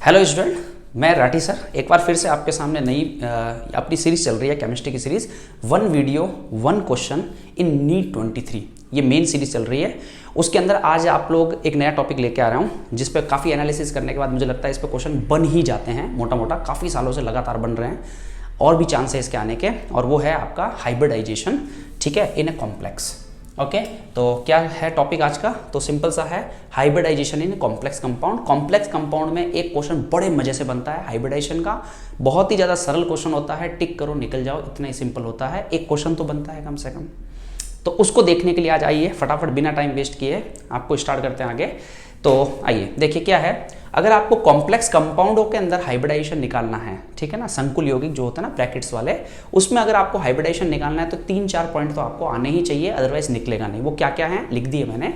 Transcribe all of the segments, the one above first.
Hello student, मैं Rathi sir एक बार फिर से आपके सामने नई अपनी सीरीज चल रही है केमिस्ट्री की series. One video one question in NEET 23, ये मेन सीरीज चल रही है। उसके अंदर आज आप लोग एक नया टॉपिक लेके आ रहा हूँ जिस पे काफ़ी एनालिसिस करने के बाद मुझे लगता है इस पे क्वेश्चन बन ही जाते हैं, मोटा मोटा काफ़ी सालों से लगातार बन रहे हैं और भी चांस है इसके आने के। और वो है आपका हाइब्रिडाइजेशन, ठीक है, इन ए कॉम्प्लेक्स। ओके, तो क्या है टॉपिक आज का? तो सिंपल सा है, hybridisation in complex compound. Complex compound में एक क्वेश्चन बड़े मजे से बनता है हाइब्रिडाइजेशन का, बहुत ही ज़्यादा सरल क्वेश्चन होता है, टिक करो निकल जाओ, इतना ही सिंपल होता है। एक क्वेश्चन तो बनता है कम से कम। तो उसको देखने के लिए आज आइए, फटाफट बिना टाइम वेस्ट किए आपको स्टार्ट करते हैं आगे। तो आइए देखिए क्या है। अगर आपको कॉम्प्लेक्स कंपाउंडों के अंदर हाइब्रिडाइजेशन निकालना है, ठीक है ना, संकुल यौगिक जो होता है ना ब्रैकेट्स वाले, उसमें अगर आपको हाइब्रिडाइजेशन निकालना है तो 3-4 पॉइंट तो आपको आने ही चाहिए, अदरवाइज निकलेगा नहीं। वो क्या क्या है लिख दिए मैंने।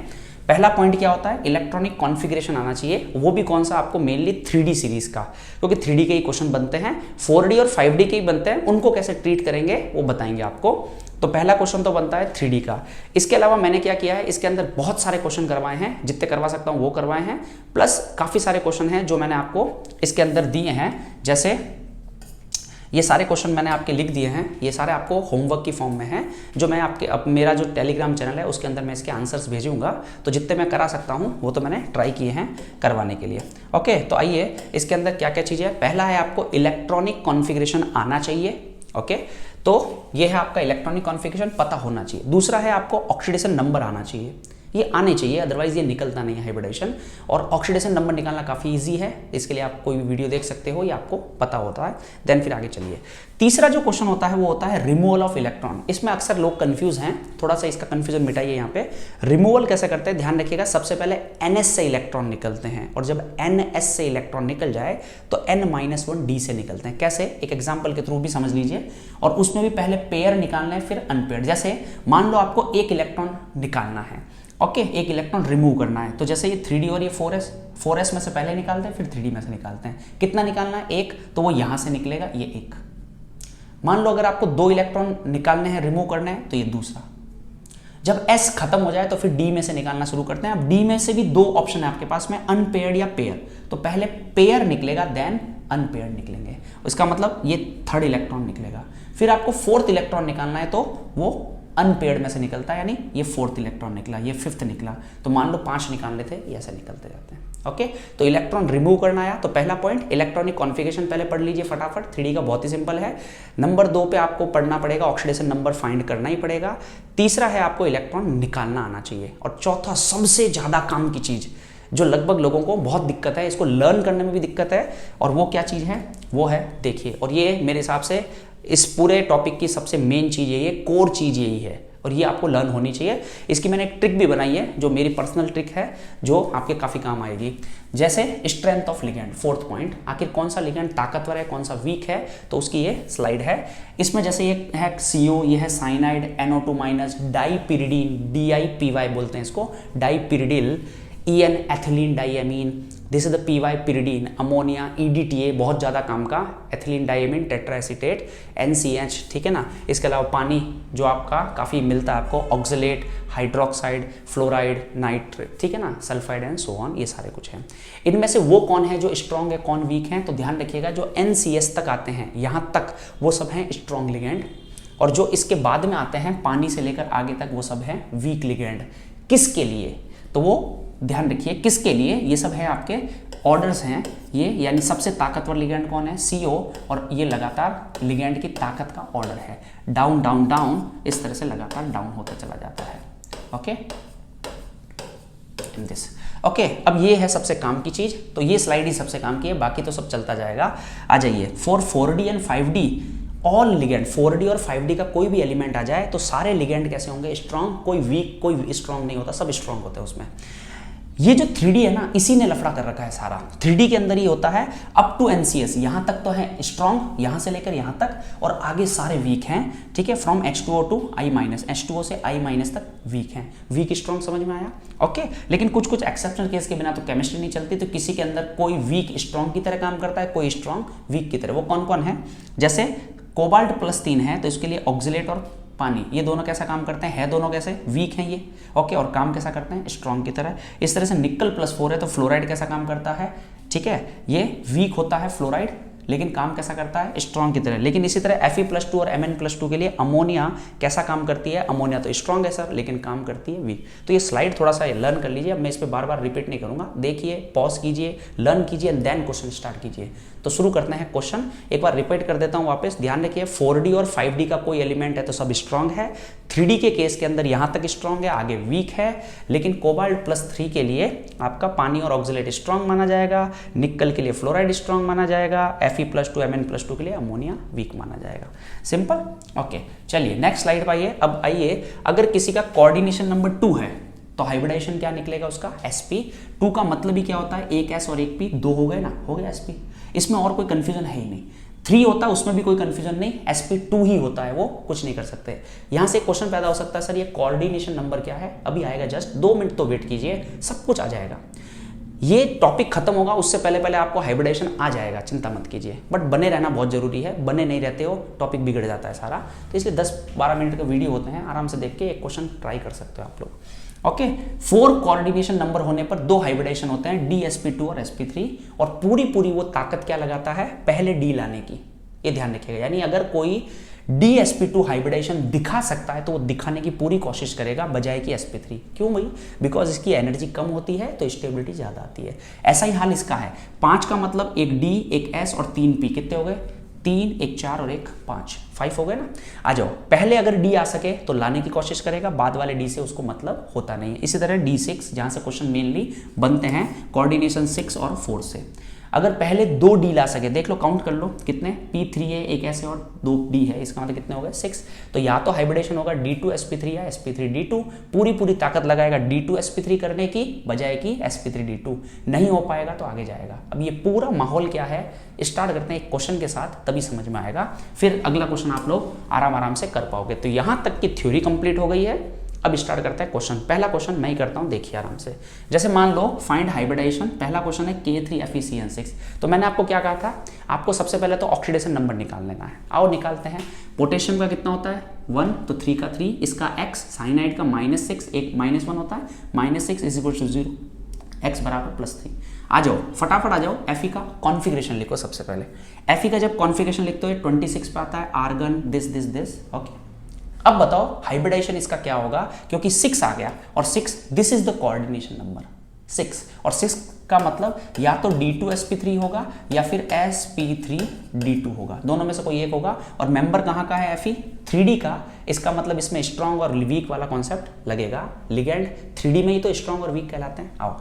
पहला पॉइंट क्या होता है, इलेक्ट्रॉनिक कॉन्फ़िगरेशन आना चाहिए। वो भी कौन सा? आपको मेनली 3D सीरीज का, क्योंकि 3D के ही क्वेश्चन बनते हैं, 4D और 5D के ही बनते हैं। उनको कैसे ट्रीट करेंगे वो बताएंगे आपको। तो पहला क्वेश्चन तो बनता है 3D का। इसके अलावा मैंने क्या किया है, इसके अंदर बहुत सारे क्वेश्चन करवाए हैं, जितने करवा सकता हूँ वो करवाए हैं, प्लस काफ़ी सारे क्वेश्चन हैं जो मैंने आपको इसके अंदर दिए हैं। जैसे ये सारे क्वेश्चन मैंने आपके लिख दिए हैं, ये सारे आपको होमवर्क की फॉर्म में हैं, जो मैं आपके मेरा जो टेलीग्राम चैनल है उसके अंदर मैं इसके आंसर्स भेजूंगा। तो जितने मैं करा सकता हूँ वो तो मैंने ट्राई किए हैं करवाने के लिए। ओके, तो आइए इसके अंदर क्या क्या चीज़ें हैं। पहला है आपको इलेक्ट्रॉनिक कॉन्फ़िगरेशन आना चाहिए। ओके, तो ये है आपका इलेक्ट्रॉनिक कॉन्फ़िगरेशन पता होना चाहिए। दूसरा है आपको ऑक्सीडेशन नंबर आना चाहिए, ये आने चाहिए, अदरवाइज ये निकलता नहीं है हाइब्रिडाइजेशन। और ऑक्सीडेशन नंबर निकालना काफ़ी इजी है, इसके लिए आप कोई भी वीडियो देख सकते हो, ये आपको पता होता है। देन फिर आगे चलिए। तीसरा जो क्वेश्चन होता है वो होता है रिमूवल ऑफ इलेक्ट्रॉन। इसमें अक्सर लोग कंफ्यूज हैं, थोड़ा सा इसका कंफ्यूजन मिटाइए यहाँ पे। रिमूवल कैसे करते हैं ध्यान रखिएगा। सबसे पहले NS से इलेक्ट्रॉन निकलते हैं, और जब NS से इलेक्ट्रॉन निकल जाए तो N-1D से निकलते हैं। कैसे? एक एग्जाम्पल के थ्रू भी समझ लीजिए। और उसमें भी पहले पेयर निकालना है फिर अनपेयर। जैसे मान लो आपको एक इलेक्ट्रॉन निकालना है, ओके, एक इलेक्ट्रॉन रिमूव करना है, तो जैसे ये 3D और ये 4s में से पहले निकालते हैं फिर 3D में से निकालते हैं। कितना निकालना है? एक, तो वो यहां से निकलेगा, ये एक। मान लो अगर आपको 2 इलेक्ट्रॉन निकालने हैं, रिमूव करने हैं, तो ये दूसरा। जब S खत्म हो जाए तो फिर D में से निकालना शुरू करते हैं। अब D में से भी 2 ऑप्शन है आपके पास में, अनपेयर्ड या पेयर। तो पहले पेयर निकलेगा, देन अनपेयर्ड निकलेंगे। इसका मतलब ये 3rd इलेक्ट्रॉन निकलेगा। फिर आपको 4th इलेक्ट्रॉन निकालना है, तो वो अनपेयर्ड में से निकलता है, यानी ये 4th इलेक्ट्रॉन निकला, ये 5th निकला। तो मान लो 5 निकालने थे, ये ऐसे निकलते जाते हैं। ओके, तो इलेक्ट्रॉन रिमूव करना आया, तो पहला पॉइंट इलेक्ट्रॉनिक कॉन्फ़िगरेशन पहले पढ़ लीजिए फटाफट। 3D का बहुत ही सिंपल है। नंबर 2 पे आपको पढ़ना पड़ेगा, ऑक्सीडेशन नंबर फाइंड करना ही पड़ेगा। तीसरा है आपको इलेक्ट्रॉन निकालना आना चाहिए। और चौथा सबसे ज़्यादा काम की चीज़, जो लगभग लोगों को बहुत दिक्कत है, इसको लर्न करने में भी दिक्कत है, और वो क्या चीज़ है? वो है, देखिए, और ये मेरे हिसाब से इस पूरे टॉपिक की सबसे मेन चीज़ यही है, कोर चीज़ यही है, और ये आपको लर्न होनी चाहिए। इसकी मैंने एक ट्रिक भी बनाई है, जो मेरी पर्सनल ट्रिक है, जो आपके काफ़ी काम आएगी। जैसे strength of ligand, 4th point, आखिर कौन सा लिगेंड ताकतवर है, कौन सा वीक है, तो उसकी ये स्लाइड है। इसमें जैसे ये है CO, ये है साइनाइड, NO2-, डाईपिरिडीन, DIPY बोलते हैं इसको, डाईपिरिडिल, EN ethylene diamine, this is the PY pyridine, ammonia, EDTA बहुत ज़्यादा काम का, एथिलीन डाइएमीन टेट्राएसीटेट, NCH, ठीक है ना। इसके अलावा पानी जो आपका काफ़ी मिलता है आपको, ऑक्सलेट, हाइड्रोक्साइड, फ्लोराइड, नाइट्रेट, ठीक है ना, सल्फाइड एंड सो ऑन, ये सारे कुछ हैं। इनमें से वो कौन है जो स्ट्रॉन्ग है, कौन वीक है? तो ध्यान रखिएगा, जो NCS तक आते हैं यहाँ तक, वो सब हैं स्ट्रॉन्ग लिगेंड, और जो इसके बाद में आते हैं पानी से लेकर आगे तक, वो सब हैं वीक लिगेंड। किसके लिए? तो वो ध्यान रखिए किसके लिए, ये सब है आपके ऑर्डर्स हैं ये, यानी सबसे ताकतवर लिगेंड कौन है? CO, और ये लगातार लिगेंड की ताकत का ऑर्डर है, डाउन डाउन डाउन, इस तरह से लगातार डाउन होता चला जाता है। Okay, in this. ओके, अब ये है सबसे काम की चीज, तो ये स्लाइड ही सबसे काम की है, बाकी तो सब चलता जाएगा। आ जाइए, for 4D and 5D all ligand, 4D और 5D का कोई भी एलिमेंट आ जाए तो सारे लिगेंड कैसे होंगे? स्ट्रॉन्ग, कोई वीक, कोई स्ट्रॉन्ग नहीं होता, सब स्ट्रॉन्ग होते हैं उसमें। ये जो 3D है ना, इसी ने लफड़ा कर रखा है सारा। 3D के अंदर ही होता है अप टू NCS, यहाँ तक तो है स्ट्रॉन्ग, यहाँ से लेकर यहाँ तक, और आगे सारे वीक हैं, ठीक है। From H2O to I-, H2O से I- तक वीक हैं। वीक स्ट्रॉन्ग समझ में आया? ओके, लेकिन कुछ कुछ एक्सेप्शनल केस के बिना तो केमिस्ट्री नहीं चलती। तो किसी के अंदर कोई वीक स्ट्रॉन्ग की तरह काम करता है, कोई स्ट्रॉन्ग वीक की तरह। वो कौन कौन है? जैसे कोबाल्ट +3 है, तो इसके लिए ऑक्सलेट और पानी, ये दोनों कैसा काम करते हैं, है दोनों कैसे, वीक हैं ये, ओके, और काम कैसा करते हैं, स्ट्रॉन्ग की तरह। इस तरह से निकल +4 है तो फ्लोराइड कैसा काम करता है, ठीक है, ये वीक होता है फ्लोराइड, लेकिन काम कैसा करता है, स्ट्रॉन्ग की तरह। लेकिन इसी तरह Fe+2 और Mn+2 के लिए अमोनिया कैसा काम करती है, अमोनिया तो स्ट्रॉन्ग है सर, लेकिन काम करती है वीक। तो ये स्लाइड थोड़ा सा लर्न कर लीजिए, अब मैं इस पर बार बार रिपीट नहीं करूंगा, देखिए, पॉज कीजिए, लर्न कीजिए एंड देन क्वेश्चन स्टार्ट कीजिए। तो शुरू करते हैं क्वेश्चन, एक बार रिपीट कर देता हूं वापस, ध्यान रखिए 4D और 5D का कोई एलिमेंट है तो सब स्ट्रॉन्ग है, 3D के केस के अंदर यहां तक स्ट्रॉन्ग है, आगे वीक है, लेकिन कोबाल्ट +3 के लिए आपका पानी और ऑक्सलेट स्ट्रॉन्ग माना जाएगा, निकल के लिए फ्लोराइड स्ट्रॉन्ग माना जाएगा, Fe+2 Mn+2 के लिए अमोनिया वीक माना जाएगा। Simple, okay. चलिए नेक्स्ट स्लाइड पर आइए। अब आइए, अगर किसी का कोऑर्डिनेशन नंबर 2 है तो हाइब्रिडाइजेशन क्या निकलेगा उसका, sp2 का मतलब ही क्या होता है, एक s और एक p, 2 हो गए ना, हो गया sp, इसमें और कोई कंफ्यूजन है ही नहीं। 3 होता है उसमें भी कोई कंफ्यूजन नहीं, sp2 ही होता है, वो कुछ नहीं कर सकते। यहां से क्वेश्चन पैदा हो सकता है सर ये कोऑर्डिनेशन नंबर क्या है, अभी आएगा, जस्ट 2 मिनट तो वेट कीजिए, सब कुछ आ जाएगा। ये टॉपिक खत्म होगा उससे पहले पहले आपको हाइब्रिडाइजेशन आ जाएगा, चिंता मत कीजिए, बट बने रहना बहुत जरूरी है, बने नहीं रहते हो टॉपिक बिगड़ जाता है सारा, तो इसलिए 10-12 मिनट का वीडियो होते हैं, आराम से देख के एक क्वेश्चन ट्राई कर सकते हो आप लोग, ओके। 4 कोऑर्डिनेशन नंबर होने पर 2 हाइब्रिडाइजेशन होते हैं, DsP2 और sp3, और पूरी वो ताकत क्या लगाता है, पहले D लाने की, ये ध्यान रखिएगा। यानी अगर कोई DsP2 हाइब्रिडाइजेशन दिखा सकता है तो वो दिखाने की पूरी कोशिश करेगा बजाय कि sp3। क्यों भाई, बिकॉज इसकी एनर्जी कम होती है तो स्टेबिलिटी ज्यादा आती है। ऐसा ही हाल इसका है, 5 का मतलब एक D, एक S और 3 P, कितने हो गए, 3, एक 4 और एक 5 हो गए ना। आ जाओ, पहले अगर D आ सके तो लाने की कोशिश करेगा, बाद वाले D से उसको मतलब होता नहीं है। इसी तरह D6, जहां से क्वेश्चन मेनली बनते हैं कोऑर्डिनेशन 6 और 4 से, अगर पहले 2 D ला सके, देख लो, काउंट कर लो कितने, P3 है, एक ऐसे और 2 D है, इसका मतलब कितने हो गए, 6। तो या तो हाइब्रिडेशन होगा D2 sp3 या sp3 D2, पूरी ताकत लगाएगा D2 sp3 करने की बजाय कि sp3 D2, नहीं हो पाएगा तो आगे जाएगा। अब ये पूरा माहौल क्या है, स्टार्ट करते हैं एक क्वेश्चन के साथ, तभी समझ में आएगा, फिर अगला क्वेश्चन आप लोग आराम से कर पाओगे। तो यहां तक की थ्योरी कंप्लीट हो गई है, अब स्टार्ट करते हैं क्वेश्चन। पहला क्वेश्चन मैं ही करता हूं, देखिए आराम से। जैसे मान लो फाइंड हाइब्रिडाइजेशन, पहला क्वेश्चन है K3FeCN6। तो मैंने आपको क्या कहा था, आपको सबसे पहले तो ऑक्सीडेशन नंबर निकाल लेना है, आओ निकालते हैं। पोटेशियम का कितना होता है, 1, तो 3 का 3, इसका x, साइनाइड का -6, एक -1 होता है, -6 = 0, x = +3। आ जाओ फटाफट आ जाओ, Fe का कॉन्फ़िगरेशन लिखो सबसे पहले। Fe का जब कॉन्फ़िगरेशन लिखते हो 26 पे आता है, आर्गन दिस, ओके। अब बताओ हाइब्रिडाइजेशन इसका क्या होगा, क्योंकि 6 आ गया और 6, this is the coordination number 6, और 6 का मतलब या तो D2 sp3 होगा या फिर sp3 D2 होगा, दोनों में से कोई एक होगा। और मेंबर कहाँ का है, Fe 3D का, इसका मतलब इसमें स्ट्रॉन्ग और वीक वाला कॉन्सेप्ट लगेगा, लिगेंड 3D में ही तो स्ट्रॉन्ग और वीक कहलाते हैं। आओ,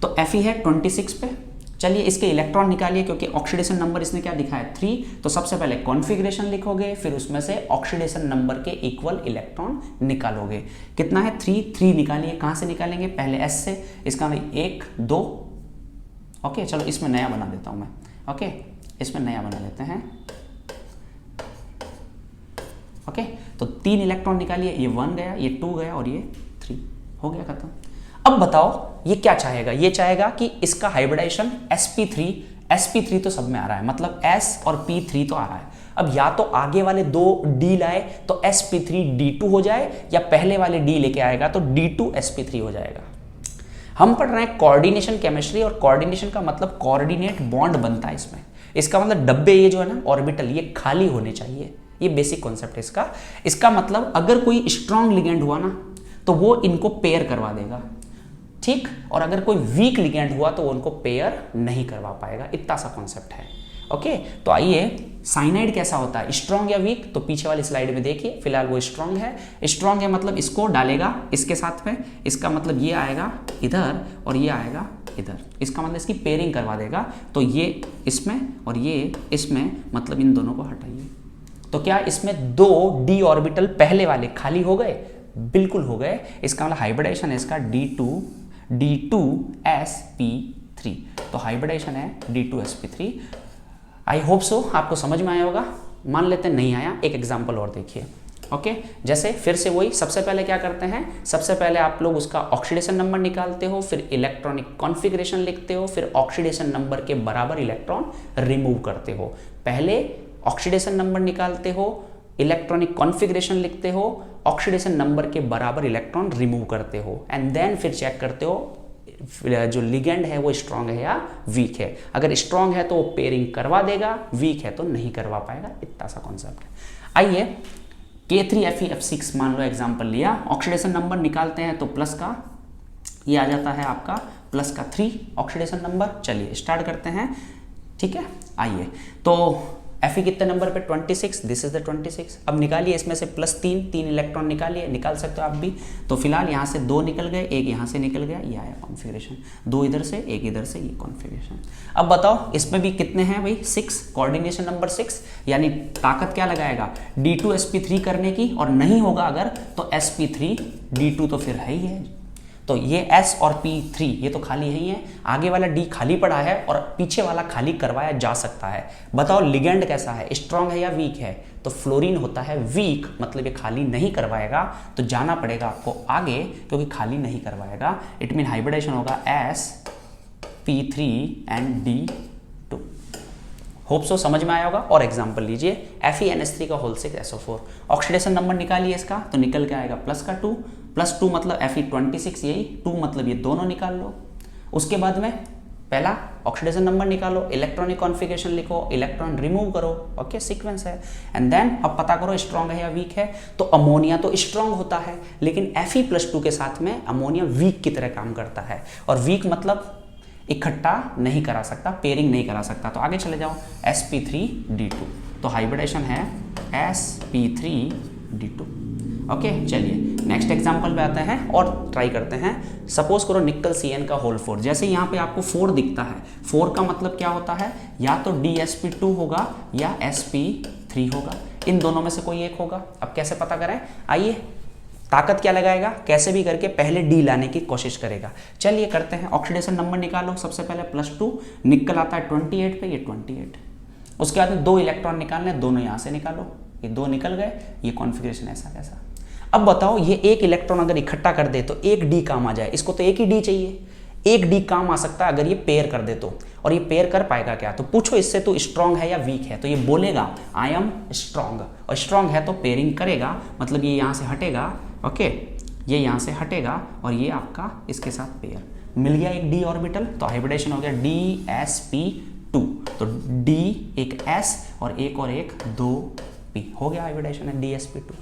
तो Fe है 26 पे, चलिए इसके इलेक्ट्रॉन निकालिए, क्योंकि ऑक्सीडेशन नंबर इसने क्या दिखाया है 3, तो सबसे पहले कॉन्फ़िगरेशन लिखोगे, फिर उसमें से ऑक्सीडेशन नंबर के इक्वल इलेक्ट्रॉन निकालोगे। कितना है 3 निकालिए, कहाँ से निकालेंगे, पहले S से, इसका 1 2, ओके। चलो इसमें नया बना देता हूँ मैं, ओके, इसमें नया बना लेते हैं, ओके। तो 3 इलेक्ट्रॉन निकालिए, ये 1 गया, ये 2 गया और ये 3, हो गया खत्म। अब बताओ ये क्या चाहेगा, ये चाहेगा कि इसका हाइब्रिडाइजेशन sp3 तो सब में आ रहा है, मतलब s और p3 तो आ रहा है। अब या तो आगे वाले 2 D लाए तो sp3 D2 हो जाए, या पहले वाले D लेके आएगा तो D2 sp3 हो जाएगा। हम पढ़ रहे हैं कोऑर्डिनेशन केमिस्ट्री, और कोऑर्डिनेशन का मतलब कोऑर्डिनेट बॉन्ड बनता है इसमें। इसका मतलब डब्बे ये जो है ना ऑर्बिटल, ये खाली होने चाहिए, ये बेसिक कॉन्सेप्ट है इसका। इसका मतलब अगर कोई स्ट्रॉन्ग लिगेंड हुआ ना तो वो इनको पेयर करवा देगा, ठीक, और अगर कोई वीक लिगेंड हुआ तो वो उनको पेयर नहीं करवा पाएगा, इतना सा कॉन्सेप्ट है, ओके। तो आइए, साइनाइड कैसा होता है, स्ट्रॉन्ग या वीक, तो पीछे वाली स्लाइड में देखिए, फिलहाल वो स्ट्रॉन्ग है मतलब इसको डालेगा इसके साथ में, इसका मतलब ये आएगा इधर और ये आएगा इधर, इसका मतलब इसकी पेयरिंग करवा देगा। तो ये इसमें और ये इसमें, मतलब इन दोनों को हटाइए, तो क्या इसमें 2 D ऑर्बिटल पहले वाले खाली हो गए, बिल्कुल हो गए। इसका मतलब हाइब्रिडाइजेशन है इसका D2 sp3, तो हाइब्रिडाइजेशन है D2 sp3। I hope so आपको समझ में आया होगा, मान लेते नहीं आया, एक एग्जांपल और देखिए, ओके। जैसे फिर से वही, सबसे पहले क्या करते हैं, सबसे पहले आप लोग उसका ऑक्सीडेशन नंबर निकालते हो, फिर इलेक्ट्रॉनिक कॉन्फ़िगरेशन लिखते हो, फिर ऑक्सीडेशन नंबर के बराबर इलेक्ट्रॉन रिमूव करते हो। पहले ऑक्सीडेशन नंबर निकालते हो, इलेक्ट्रॉनिक कॉन्फ़िगरेशन लिखते हो, ऑक्सीडेशन नंबर के बराबर इलेक्ट्रॉन रिमूव करते हो, एंड देन फिर चेक करते हो जो लिगेंड है वो स्ट्रांग है या वीक है। अगर स्ट्रांग है तो वो पेयरिंग करवा देगा, वीक है तो नहीं करवा पाएगा। इतना सा कॉन्सेप्ट है। आइए K3Fe(F6) मान लो एग्जांपल लिया, ऑक्सीडेशन नंबर निकालते हैं तो प्लस का ये आ जाता है आपका प्लस का 3 ऑक्सीडेशन नंबर। चलिए स्टार्ट करते हैं, ठीक है। आइए तो Fe कितने नंबर पे 26, दिस इज द 26। अब निकालिए इसमें से प्लस 3 इलेक्ट्रॉन निकालिए, निकाल सकते हो आप भी। तो फिलहाल यहाँ से 2 निकल गए, एक यहाँ से निकल गया, ये आया कॉन्फ़िगरेशन, 2 इधर से एक इधर से, ये कॉन्फ़िगरेशन। अब बताओ इसमें भी कितने हैं भाई 6, कोऑर्डिनेशन नंबर 6, यानी ताकत क्या लगाएगा D2sp3 करने की, और नहीं होगा अगर तो sp3d2 तो फिर है ही है। तो ये S और P3 ये तो खाली है ही है, आगे वाला D खाली पड़ा है और पीछे वाला खाली करवाया जा सकता है। बताओ लिगेंड कैसा है, स्ट्रांग है या वीक है? तो फ्लोरीन होता है वीक, मतलब ये खाली नहीं करवाएगा, तो जाना पड़ेगा आपको आगे क्योंकि खाली नहीं करवाएगा। इट मीन हाइब्रिडेशन होगा sp3 and D2। Hope so समझ में आया होगा। और एग्जांपल लीजिए FeNH3 का होल 6SO4, ऑक्सीडेशन नंबर निकालिए इसका तो निकल के आएगा प्लस का 2, प्लस 2 मतलब Fe26, यही 2 मतलब ये दोनों निकाल लो। उसके बाद में पहला ऑक्सीडेशन नंबर निकालो, इलेक्ट्रॉनिक कॉन्फ़िगरेशन लिखो, इलेक्ट्रॉन रिमूव करो, ओके सीक्वेंस है। एंड देन अब पता करो स्ट्रांग है या वीक है। तो अमोनिया तो स्ट्रांग होता है, लेकिन Fe+2 के साथ में अमोनिया वीक की तरह काम करता है, और वीक मतलब इकट्ठा नहीं करा सकता, पेयरिंग नहीं करा सकता। तो आगे चले जाओ sp3d2, तो हाइब्रिडेशन है sp3d2। ओके चलिए नेक्स्ट एग्जांपल पे आते हैं और ट्राई करते हैं। सपोज करो निकल Cn का होल 4, जैसे यहाँ पे आपको 4 दिखता है, 4 का मतलब क्या होता है, या तो DsP2 होगा या sp3 होगा, इन दोनों में से कोई एक होगा। अब कैसे पता करें, आइए ताकत क्या लगाएगा, कैसे भी करके पहले D लाने की कोशिश करेगा। चलिए करते हैं, ऑक्सीडेशन नंबर निकालो। सबसे पहले +2, निकल आता है 28 पे, ये 28। उसके बाद में 2 इलेक्ट्रॉन निकालने, दोनों यहाँ से निकालो, ये 2 निकल गए, ये कॉन्फ़िगरेशन ऐसा कैसा। अब बताओ ये एक इलेक्ट्रॉन अगर इकट्ठा कर दे तो एक D काम आ जाए, इसको तो एक ही D चाहिए, एक D काम आ सकता है अगर ये पेयर कर दे तो। और ये पेयर कर पाएगा क्या, तो पूछो इससे तो स्ट्रांग है या वीक है, तो ये बोलेगा आई एम स्ट्रांग, और स्ट्रांग है तो पेयरिंग करेगा, मतलब ये यहाँ से हटेगा, ओके ये यहाँ से हटेगा और ये आपका इसके साथ पेयर मिल गया एक D ऑर्बिटल, तो हाइब्रिडेशन हो गया DsP2। तो D एक S और एक 2P हो गया, हाइब्रिडेशन है DsP2।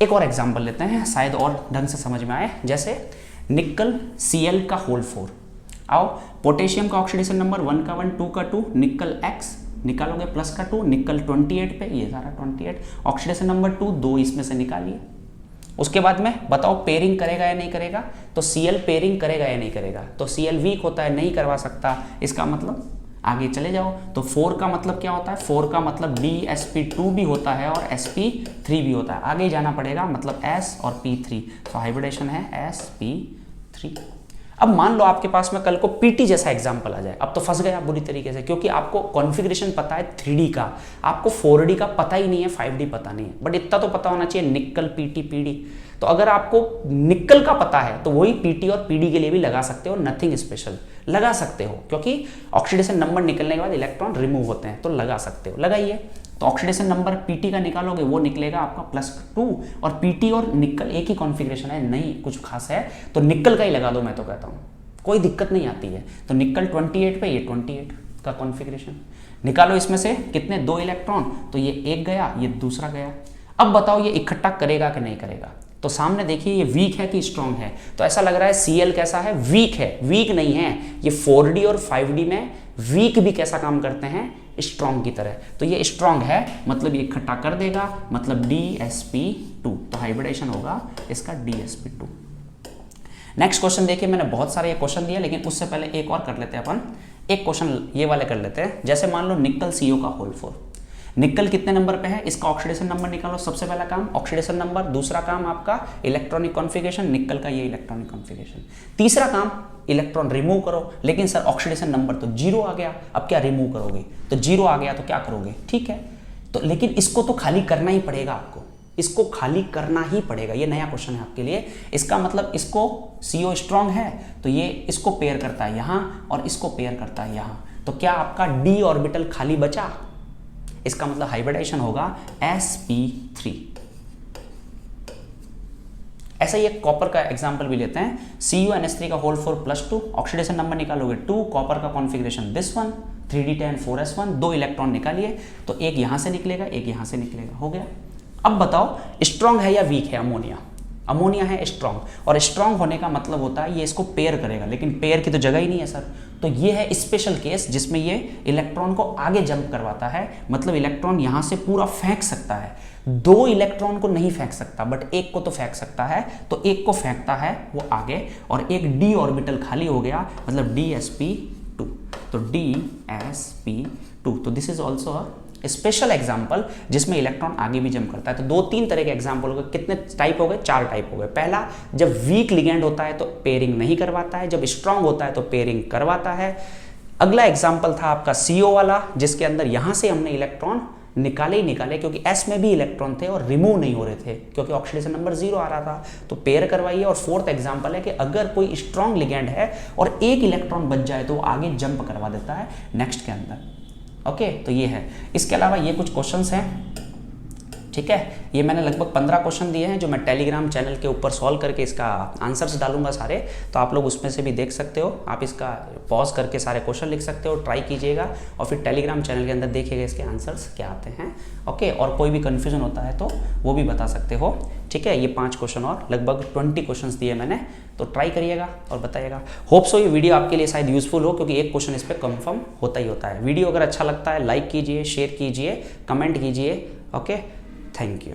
एक और एग्जांपल लेते हैं, शायद और ढंग से समझ में आए। जैसे निकल Cl का होल 4, आओ पोटेशियम का ऑक्सीडेशन नंबर 1 का 1, 2 का 2, निकल X निकालोगे प्लस का 2, निकल 28 पे, ये सारा 28, ऑक्सीडेशन नंबर 2, 2 इसमें से निकालिए। उसके बाद में बताओ पेयरिंग करेगा या नहीं करेगा, तो Cl पेयरिंग करेगा या नहीं करेगा, तो Cl वीक होता है, नहीं करवा सकता। इसका मतलब आगे चले जाओ तो 4 का मतलब क्या होता है, 4 का मतलब DsP2 भी होता है और sp3 भी होता है, आगे जाना पड़ेगा, मतलब S और P3, तो हाइब्रिडेशन है sp3। अब मान लो आपके पास में कल को PT जैसा एग्जाम्पल आ जाए, अब तो फंस गए आप बुरी तरीके से, क्योंकि आपको कॉन्फ़िगरेशन पता है 3D का, आपको 4D का पता ही नहीं है, 5D पता नहीं है, बट इतना तो पता होना चाहिए निकल PT PD। तो अगर आपको निकल का पता है तो वही PT और PD के लिए भी लगा सकते हो, नथिंग स्पेशल लगा सकते हो, क्योंकि ऑक्सीडेशन नंबर निकलने के बाद इलेक्ट्रॉन रिमूव होते हैं, तो लगा सकते हो, लगाइए। तो ऑक्सीडेशन नंबर PT का निकालोगे, वो निकलेगा आपका +2, और PT और निकल एक ही कॉन्फ़िगरेशन है, नहीं कुछ खास है, तो निकल का ही लगा दो, मैं तो कहता हूँ कोई दिक्कत नहीं आती है। तो निकल 28 पे, ये 28 का कॉन्फ़िगरेशन निकालो, इसमें से कितने 2 इलेक्ट्रॉन, तो ये एक गया, ये दूसरा गया। अब बताओ ये इकट्ठा करेगा कि नहीं करेगा, तो सामने देखिए ये वीक है कि स्ट्रांग है, तो ऐसा लग रहा है Cl कैसा है, वीक है, वीक नहीं है, ये 4D और 5D में वीक भी कैसा काम करते हैं, स्ट्रांग की तरह। तो ये स्ट्रांग है मतलब ये इकट्ठा कर देगा, मतलब DsP2, तो हाइब्रिडेशन होगा इसका DsP2। नेक्स्ट क्वेश्चन देखिए, मैंने बहुत सारे ये क्वेश्चन दिए, लेकिन उससे पहले एक और कर लेते हैं अपन, एक क्वेश्चन ये वाले कर लेते हैं। जैसे मान लो निकल CO का होल 4, निकल कितने नंबर पे है, इसका ऑक्सीडेशन नंबर निकालो। सबसे पहला काम ऑक्सीडेशन नंबर, दूसरा काम आपका इलेक्ट्रॉनिक कॉन्फ़िगरेशन, निकल का ये इलेक्ट्रॉनिक कॉन्फ़िगरेशन, तीसरा काम इलेक्ट्रॉन रिमूव करो। लेकिन सर ऑक्सीडेशन नंबर तो 0 आ गया, अब क्या रिमूव करोगे, तो 0 आ गया तो क्या करोगे, ठीक है, तो लेकिन इसको तो खाली करना ही पड़ेगा आपको, इसको खाली करना ही पड़ेगा। ये नया क्वेश्चन है आपके लिए। इसका मतलब इसको CO स्ट्रांग है तो ये इसको पेयर करता है यहाँ और इसको पेयर करता है यहाँ, तो क्या आपका D ऑर्बिटल खाली बचा, इसका मतलब हाइब्रिडाइजेशन होगा sp3। ऐसा ही एक कॉपर का एग्जांपल भी लेते हैं, CuNH3 का होल 4+2, ऑक्सीडेशन नंबर निकालोगे 2, कॉपर का configuration this one, 3d10 4s1, 2 electron निकालिए तो एक यहाँ से निकलेगा, एक यहाँ से निकलेगा, हो गया। अब बताओ स्ट्रॉन्ग है या वीक है अमोनिया? अमोनिया है स्ट्रॉन्ग, और स्ट्रॉन्ग होने का मतलब होता है ये इसको पेयर करेगा, लेकिन पेयर की तो जगह ही नहीं है सर। तो ये है स्पेशल केस जिसमें ये इलेक्ट्रॉन को आगे जंप करवाता है, मतलब इलेक्ट्रॉन यहाँ से पूरा फेंक सकता है। 2 इलेक्ट्रॉन को नहीं फेंक सकता, बट एक को तो फेंक सकता है, तो एक को फेंकता है वो आगे, और एक d ऑर्बिटल खाली हो गया, मतलब dsp2, तो dsp2। तो this is also a special example जिसमें इलेक्ट्रॉन आगे भी जंप करता है। तो 2-3 तरह के एग्जाम्पल हो गए। कितने टाइप हो गए? 4 टाइप हो गए। पहला, जब वीक लिगेंड होता है तो पेयरिंग नहीं करवाता है, जब स्ट्रांग होता है तो पेयरिंग करवाता है। अगला एग्जाम्पल था आपका CO वाला, जिसके अंदर यहां से हमने इलेक्ट्रॉन निकाले ही निकाले, क्योंकि S में भी इलेक्ट्रॉन थे और रिमूव नहीं हो रहे थे क्योंकि ऑक्सीडेशन नंबर 0 आ रहा था, तो पेयर करवाइए। और 4th एग्जाम्पल है कि अगर कोई स्ट्रॉन्ग लिगेंड है और एक इलेक्ट्रॉन बच जाए तो वो आगे जंप करवा देता है नेक्स्ट के अंदर। ओके, तो ये है। इसके अलावा ये कुछ क्वेश्चंस हैं, ठीक है। ये मैंने लगभग 15 क्वेश्चन दिए हैं जो मैं टेलीग्राम चैनल के ऊपर सॉल्व करके इसका आंसर्स डालूंगा सारे, तो आप लोग उसमें से भी देख सकते हो। आप इसका पॉज करके सारे क्वेश्चन लिख सकते हो, ट्राई कीजिएगा, और फिर टेलीग्राम चैनल के अंदर देखिएगा इसके आंसर्स क्या आते हैं। ओके, और कोई भी कन्फ्यूजन होता है तो वो भी बता सकते हो, ठीक है। ये 5 क्वेश्चन और लगभग 20 क्वेश्चंस दिए मैंने, तो ट्राई करिएगा और बताइएगा। होप सो ये वीडियो आपके लिए शायद यूजफुल हो, क्योंकि एक क्वेश्चन इस पर कंफर्म होता ही होता है। वीडियो अगर अच्छा लगता है लाइक कीजिए, शेयर कीजिए, कमेंट कीजिए। Okay, thank you.